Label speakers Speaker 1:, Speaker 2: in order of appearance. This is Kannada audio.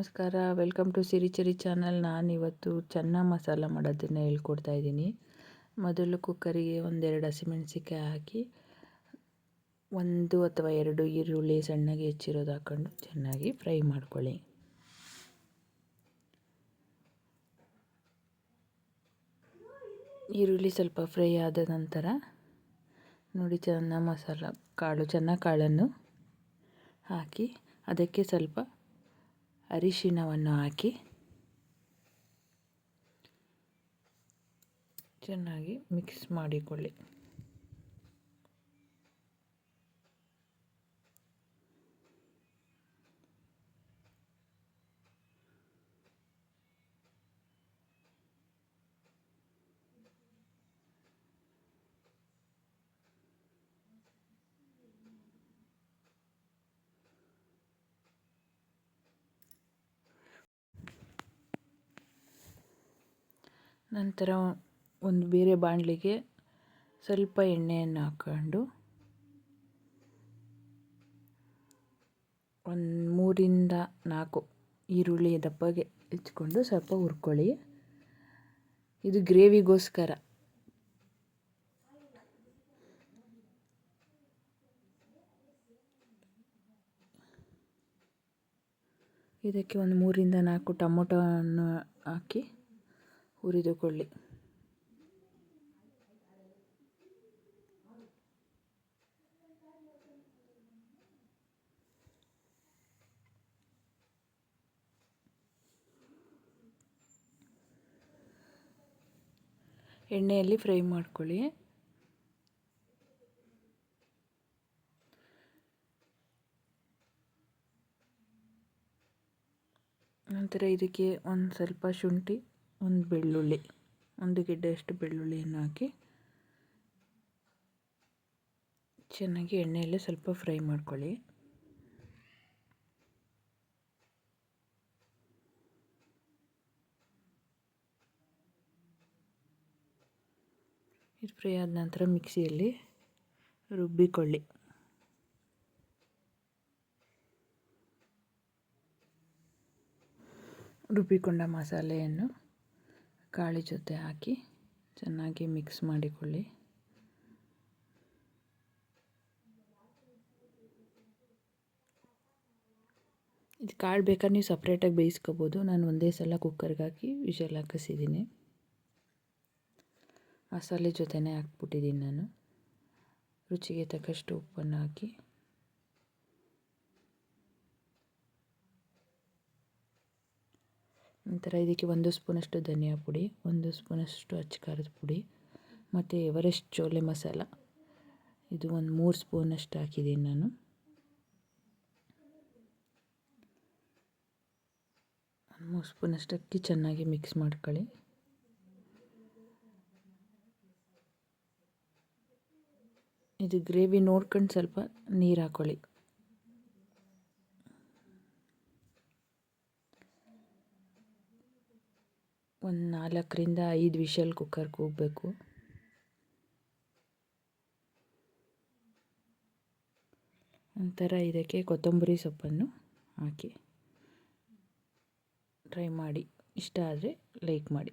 Speaker 1: ನಮಸ್ಕಾರ, ವೆಲ್ಕಮ್ ಟು ಸಿರಿಚರಿ ಚಾನಲ್. ನಾನಿವತ್ತು ಚೆನ್ನ ಮಸಾಲ ಮಾಡೋದನ್ನು ಹೇಳ್ಕೊಡ್ತಾ ಇದ್ದೀನಿ. ಮೊದಲು ಕುಕ್ಕರಿಗೆ ಒಂದೆರಡು ಹಸಿಮೆಣಸಿಕಾಯಿ ಹಾಕಿ 1 ಅಥವಾ 2 ಈರುಳ್ಳಿ ಸಣ್ಣಗೆ ಹೆಚ್ಚಿರೋದು ಹಾಕ್ಕೊಂಡು ಚೆನ್ನಾಗಿ ಫ್ರೈ ಮಾಡ್ಕೊಳ್ಳಿ. ಈರುಳ್ಳಿ ಸ್ವಲ್ಪ ಫ್ರೈ ಆದ ನಂತರ ನೋಡಿ, ಚೆನ್ನ ಮಸಾಲ ಚೆನ್ನ ಕಾಳನ್ನು ಹಾಕಿ ಅದಕ್ಕೆ ಸ್ವಲ್ಪ ಅರಿಶಿಣವನ್ನು ಹಾಕಿ ಚೆನ್ನಾಗಿ ಮಿಕ್ಸ್ ಮಾಡಿಕೊಳ್ಳಿ. ನಂತರ ಒಂದು ಬೇರೆ ಬಾಣಲಿಗೆ ಸ್ವಲ್ಪ ಎಣ್ಣೆಯನ್ನು ಹಾಕ್ಕೊಂಡು 3 ಇಂದ 4 ಈರುಳ್ಳಿ ದಪ್ಪಗೆ ಹೆಚ್ಚಿಕೊಂಡು ಸ್ವಲ್ಪ ಹುರ್ಕೊಳ್ಳಿ. ಇದು ಗ್ರೇವಿಗೋಸ್ಕರ. ಇದಕ್ಕೆ 3 ಇಂದ 4 ಟೊಮೊಟೊವನ್ನು ಹಾಕಿ ಹುರಿದುಕೊಳ್ಳಿ. ಎಣ್ಣೆಯಲ್ಲಿ ಫ್ರೈ ಮಾಡ್ಕೊಳ್ಳಿ. ನಂತರ ಇದಕ್ಕೆ ಒಂದು ಸ್ವಲ್ಪ ಶುಂಠಿ, ಒಂದು ಬೆಳ್ಳುಳ್ಳಿ, 1 ಗೆಡ್ಡೆಯಷ್ಟು ಬೆಳ್ಳುಳ್ಳಿಯನ್ನು ಹಾಕಿ ಚೆನ್ನಾಗಿ ಎಣ್ಣೆಯಲ್ಲಿ ಸ್ವಲ್ಪ ಫ್ರೈ ಮಾಡ್ಕೊಳ್ಳಿ. ಇದು ಫ್ರೈ ಆದ ನಂತರ ಮಿಕ್ಸಿಯಲ್ಲಿ ರುಬ್ಬಿಕೊಳ್ಳಿ. ರುಬ್ಬಿಕೊಂಡ ಮಸಾಲೆಯನ್ನು ಕಾಳಿ ಜೊತೆ ಹಾಕಿ ಚೆನ್ನಾಗಿ ಮಿಕ್ಸ್ ಮಾಡಿಕೊಳ್ಳಿ. ಇದು ಕಾಳು ಬೇಕಾದ್ರೆ ನೀವು ಸಪ್ರೇಟಾಗಿ ಬೇಯಿಸ್ಕೋಬೋದು. ನಾನು ಒಂದೇ ಸಲ ಕುಕ್ಕರ್ಗೆ ಹಾಕಿ ವಿಷಲ್ ಹಾಕಿಸಿದ್ದೀನಿ. ಮಸಾಲೆ ಜೊತೆನೇ ಹಾಕ್ಬಿಟ್ಟಿದ್ದೀನಿ ನಾನು. ರುಚಿಗೆ ತಕ್ಕಷ್ಟು ಉಪ್ಪನ್ನು ಹಾಕಿ ನಂತರ ಇದಕ್ಕೆ 1 ಸ್ಪೂನಷ್ಟು ಧನಿಯಾ ಪುಡಿ, 1 ಸ್ಪೂನಷ್ಟು ಅಚ್ಚ ಖಾರದ ಪುಡಿ ಮತ್ತು ಎವರೆಸ್ಟ್ ಚೋಲೆ ಮಸಾಲ ಇದು ಒಂದು 3 ಸ್ಪೂನಷ್ಟು ಹಾಕಿದ್ದೀನಿ ನಾನು. ಒಂದು 3 ಸ್ಪೂನಷ್ಟು ಹಾಕಿ ಚೆನ್ನಾಗಿ ಮಿಕ್ಸ್ ಮಾಡ್ಕೊಳ್ಳಿ. ಇದು ಗ್ರೇವಿ ನೋಡ್ಕೊಂಡು ಸ್ವಲ್ಪ ನೀರು ಹಾಕ್ಕೊಳ್ಳಿ. ಒಂದು 4 ರಿಂದ 5 ವಿಷಲ್ ಕುಕ್ಕರ್ಗೆ ಹೋಗಬೇಕು. ನಂತರ ಇದಕ್ಕೆ ಕೊತ್ತಂಬರಿ ಸೊಪ್ಪನ್ನು ಹಾಕಿ ಟ್ರೈ ಮಾಡಿ. ಇಷ್ಟ ಆದರೆ ಲೈಕ್ ಮಾಡಿ.